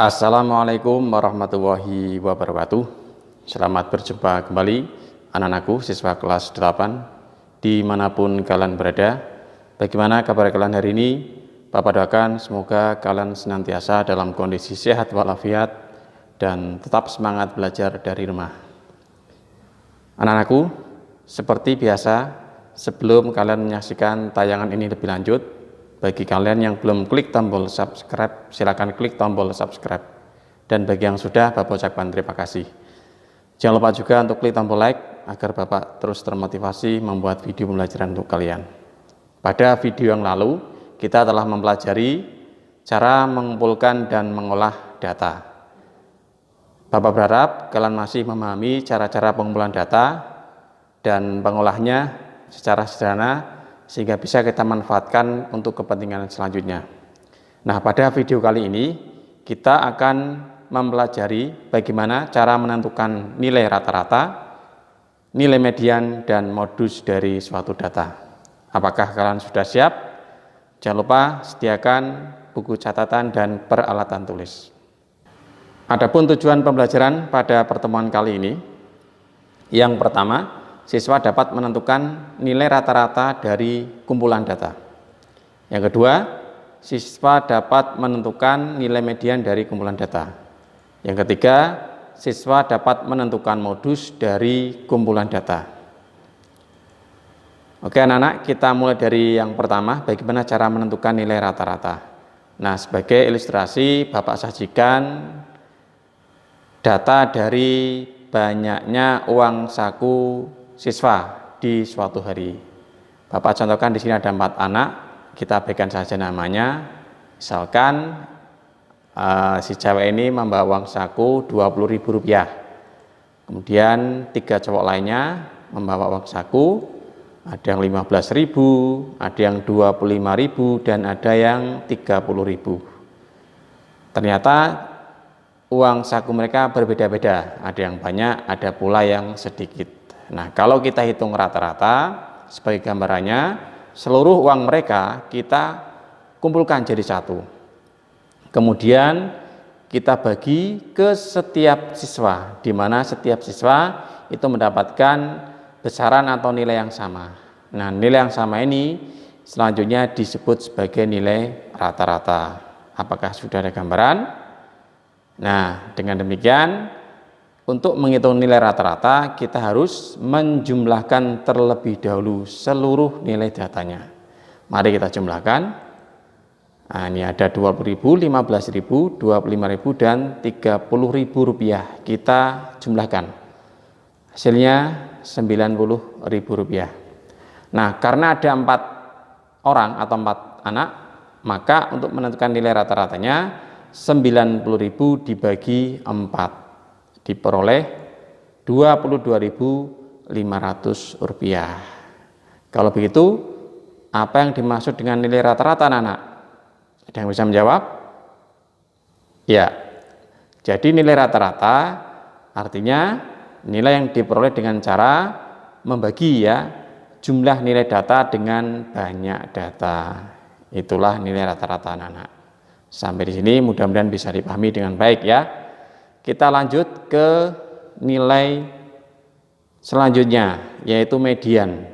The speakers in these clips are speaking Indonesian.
Assalamualaikum warahmatullahi wabarakatuh. Selamat berjumpa kembali anak-anakku siswa kelas 8 dimanapun kalian berada. Bagaimana kabar kalian hari ini? Bapak doakan semoga kalian senantiasa dalam kondisi sehat walafiat dan tetap semangat belajar dari rumah. Anak-anakku, seperti biasa, sebelum kalian menyaksikan tayangan ini lebih lanjut, bagi kalian yang belum klik tombol subscribe, silakan klik tombol subscribe. Dan bagi yang sudah, Bapak ucapkan terima kasih. Jangan lupa juga untuk klik tombol like agar Bapak terus termotivasi membuat video pembelajaran untuk kalian. Pada video yang lalu, kita telah mempelajari cara mengumpulkan dan mengolah data. Bapak berharap kalian masih memahami cara-cara pengumpulan data dan pengolahnya secara sederhana, sehingga bisa kita manfaatkan untuk kepentingan selanjutnya. Nah, pada video kali ini kita akan mempelajari bagaimana cara menentukan nilai rata-rata, nilai median, dan modus dari suatu data. Apakah kalian sudah siap? Jangan lupa sediakan buku catatan dan peralatan tulis. Adapun tujuan pembelajaran pada pertemuan kali ini, yang pertama, siswa dapat menentukan nilai rata-rata dari kumpulan data. Yang kedua, siswa dapat menentukan nilai median dari kumpulan data. Yang ketiga, siswa dapat menentukan modus dari kumpulan data. Oke anak-anak, kita mulai dari yang pertama, bagaimana cara menentukan nilai rata-rata. Nah, sebagai ilustrasi, Bapak sajikan data dari banyaknya uang saku siswa di suatu hari. Bapak contohkan di sini ada 4 anak, kita berikan saja namanya. Misalkan si cewek ini membawa uang saku Rp20.000. Kemudian 3 cowok lainnya membawa uang saku, ada yang Rp15.000, ada yang Rp25.000, dan ada yang Rp30.000. Ternyata uang saku mereka berbeda-beda, ada yang banyak, ada pula yang sedikit. Nah, kalau kita hitung rata-rata, sebagai gambarannya, seluruh uang mereka kita kumpulkan jadi satu. Kemudian kita bagi ke setiap siswa, di mana setiap siswa itu mendapatkan besaran atau nilai yang sama. Nah, nilai yang sama ini selanjutnya disebut sebagai nilai rata-rata. Apakah sudah ada gambaran? Nah, dengan demikian, untuk menghitung nilai rata-rata, kita harus menjumlahkan terlebih dahulu seluruh nilai datanya. Mari kita jumlahkan. Nah, ini ada Rp20.000, Rp15.000, Rp25.000, dan Rp30.000. Kita jumlahkan. Hasilnya Rp90.000. Nah, karena ada 4 orang atau 4 anak, maka untuk menentukan nilai rata-ratanya, Rp90.000 dibagi 4. Diperoleh Rp22.500. Kalau begitu, apa yang dimaksud dengan nilai rata-rata, anak-anak? Ada yang bisa menjawab? Ya, jadi nilai rata-rata artinya nilai yang diperoleh dengan cara membagi jumlah nilai data dengan banyak data. Itulah nilai rata-rata, anak-anak. Sampai di sini mudah-mudahan bisa dipahami dengan baik ya. Kita lanjut ke nilai selanjutnya, yaitu median.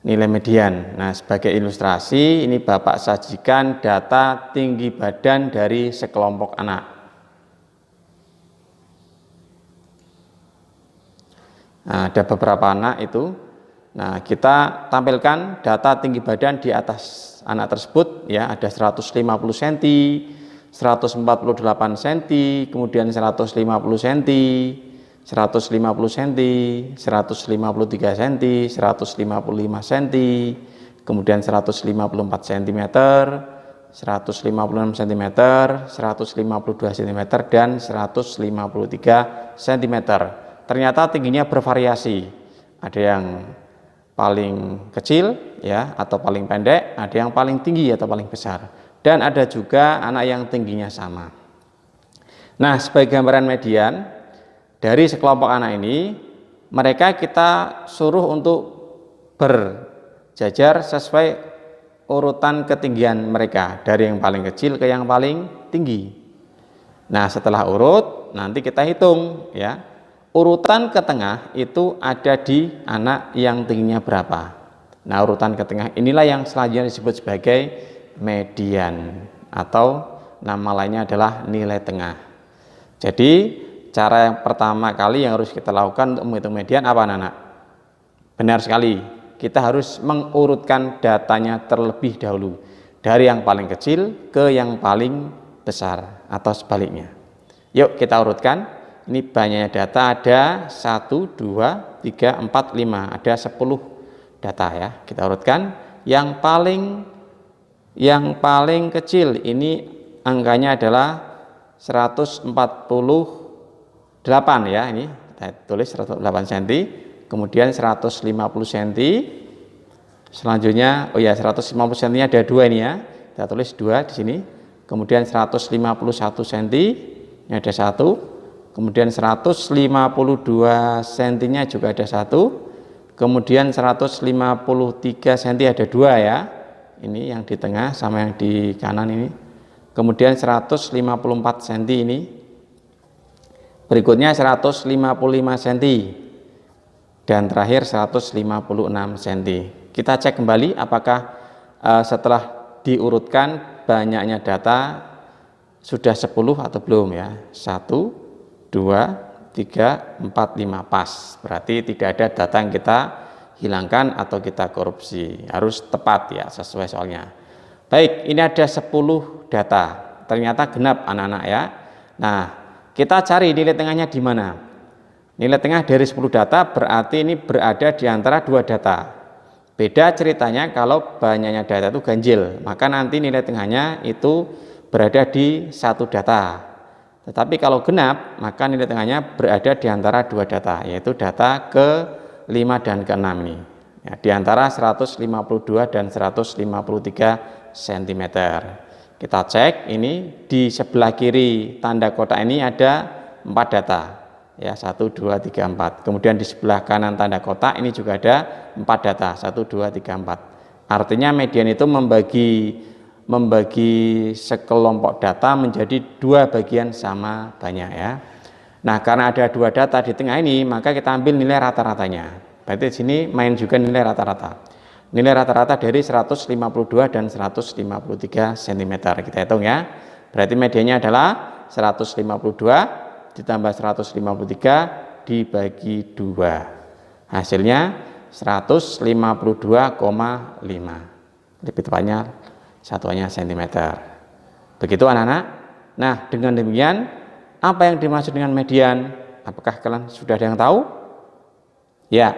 Nilai median. Nah, sebagai ilustrasi, ini Bapak sajikan data tinggi badan dari sekelompok anak. Nah, ada beberapa anak itu. Nah, kita tampilkan data tinggi badan di atas anak tersebut, ya, ada 150 cm, 148 cm, kemudian 150 cm, 150 cm, 153 cm, 155 cm, kemudian 154 cm, 156 cm, 152 cm, dan 153 cm. Ternyata tingginya bervariasi. Ada yang paling kecil ya atau paling pendek, ada yang paling tinggi atau paling besar. Dan ada juga anak yang tingginya sama. Nah, sebagai gambaran median dari sekelompok anak ini, mereka kita suruh untuk berjajar sesuai urutan ketinggian mereka dari yang paling kecil ke yang paling tinggi. Nah, setelah urut nanti kita hitung ya. Urutan ke tengah itu ada di anak yang tingginya berapa. Nah, urutan ke tengah inilah yang selanjutnya disebut sebagai median atau nama lainnya adalah nilai tengah. Jadi cara yang pertama kali yang harus kita lakukan untuk menghitung median apa anak-anak? Benar sekali, kita harus mengurutkan datanya terlebih dahulu dari yang paling kecil ke yang paling besar atau sebaliknya. Yuk kita urutkan. Ini banyaknya data, ada 1, 2, 3, 4, 5, ada 10 data ya. Kita urutkan. Yang paling kecil ini angkanya adalah 148 ya, ini kita tulis 148 cm, kemudian 150 cm, selanjutnya 150 cm nya ada 2 ini ya, kita tulis 2 di sini, kemudian 151 cm ini ada 1, kemudian 152 cm nya juga ada 1, kemudian 153 cm ada 2 ya, ini yang di tengah sama yang di kanan ini, kemudian 154 cm ini, berikutnya 155 cm, dan terakhir 156 cm. Kita cek kembali apakah setelah diurutkan banyaknya data sudah 10 atau belum ya. 1, 2, 3, 4, 5 pas. Berarti tidak ada data yang kita hilangkan atau kita korupsi. Harus tepat ya, sesuai soalnya. Baik, ini ada 10 data. Ternyata genap anak-anak ya. Nah, kita cari nilai tengahnya di mana. Nilai tengah dari 10 data berarti ini berada di antara 2 data. Beda ceritanya kalau banyaknya data itu ganjil, maka nanti nilai tengahnya itu berada di 1 data. Tetapi kalau genap, maka nilai tengahnya berada di antara 2 data, yaitu data ke-5 dan ke-6 ini. Ya, di antara 152 dan 153 cm. Kita cek ini di sebelah kiri tanda kotak ini ada 4 data. Ya, 1, 2, 3, 4. Kemudian di sebelah kanan tanda kotak ini juga ada 4 data, 1, 2, 3, 4. Artinya median itu membagi sekelompok data menjadi 2 bagian sama banyak ya. Nah, karena ada 2 data di tengah ini, maka kita ambil nilai rata-ratanya. Berarti di sini main juga nilai rata-rata. Nilai rata-rata dari 152 dan 153 cm. Kita hitung ya. Berarti mediannya adalah 152 ditambah 153 dibagi 2. Hasilnya 152,5. Lebih tepatnya satuannya cm. Begitu anak-anak. Nah, dengan demikian apa yang dimaksud dengan median? Apakah kalian sudah ada yang tahu? Ya.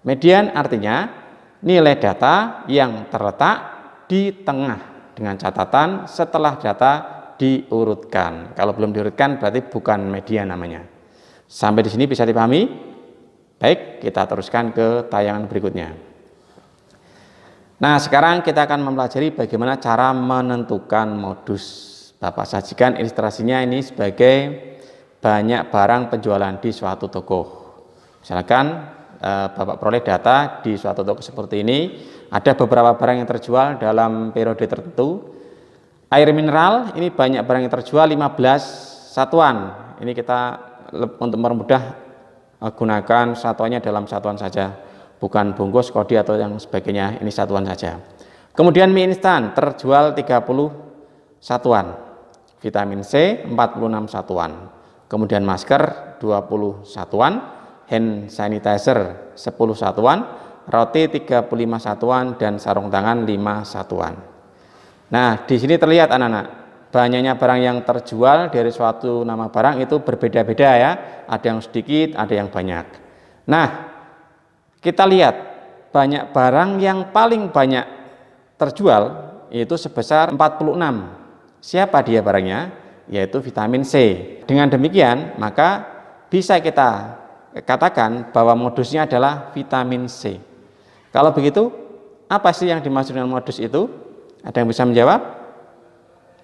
Median artinya nilai data yang terletak di tengah dengan catatan setelah data diurutkan. Kalau belum diurutkan berarti bukan median namanya. Sampai di sini bisa dipahami? Baik, kita teruskan ke tayangan berikutnya. Nah, sekarang kita akan mempelajari bagaimana cara menentukan modus. Bapak sajikan ilustrasinya ini sebagai banyak barang penjualan di suatu toko. Misalkan Bapak peroleh data di suatu toko seperti ini, ada beberapa barang yang terjual dalam periode tertentu. Air mineral ini banyak barang yang terjual 15 satuan. Ini kita untuk mempermudah gunakan satuannya dalam satuan saja, bukan bungkus, kodi atau yang sebagainya, ini satuan saja. Kemudian mie instan terjual 30 satuan, vitamin C 46 satuan, kemudian masker 20 satuan, hand sanitizer 10 satuan, roti 35 satuan, dan sarung tangan 5 satuan. Nah, di sini terlihat anak-anak, banyaknya barang yang terjual dari suatu nama barang itu berbeda-beda ya. Ada yang sedikit, ada yang banyak. Nah, kita lihat banyak barang yang paling banyak terjual itu sebesar 46. Siapa dia barangnya? Yaitu vitamin C. Dengan demikian, maka bisa kita katakan bahwa modusnya adalah vitamin C. Kalau begitu, apa sih yang dimaksud dengan modus itu? Ada yang bisa menjawab?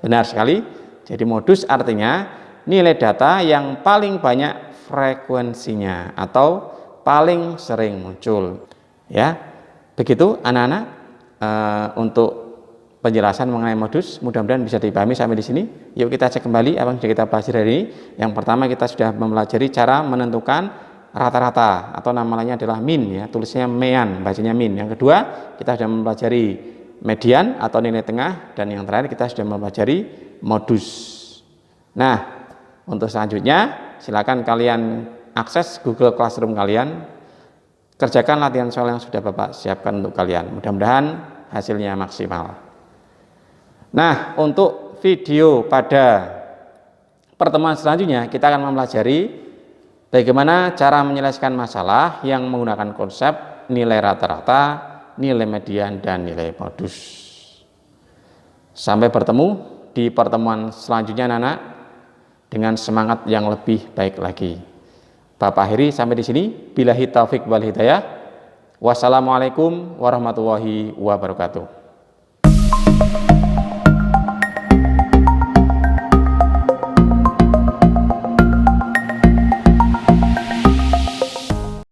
Benar sekali. Jadi modus artinya nilai data yang paling banyak frekuensinya atau paling sering muncul. Ya, begitu anak-anak. Untuk penjelasan mengenai modus. Mudah-mudahan bisa dipahami sampai di sini. Yuk kita cek kembali apa yang sudah kita pelajari hari ini. Yang pertama kita sudah mempelajari cara menentukan rata-rata atau namanya adalah min ya, tulisnya mean, bacanya min. Yang kedua, kita sudah mempelajari median atau nilai tengah, dan yang terakhir kita sudah mempelajari modus. Nah, untuk selanjutnya silakan kalian akses Google Classroom kalian, kerjakan latihan soal yang sudah Bapak siapkan untuk kalian. Mudah-mudahan hasilnya maksimal. Nah, untuk video pada pertemuan selanjutnya kita akan mempelajari bagaimana cara menyelesaikan masalah yang menggunakan konsep nilai rata-rata, nilai median, dan nilai modus. Sampai bertemu di pertemuan selanjutnya anak-anak dengan semangat yang lebih baik lagi. Bapak akhiri sampai di sini. Billahi taufik wal hidayah. Wassalamualaikum warahmatullahi wabarakatuh.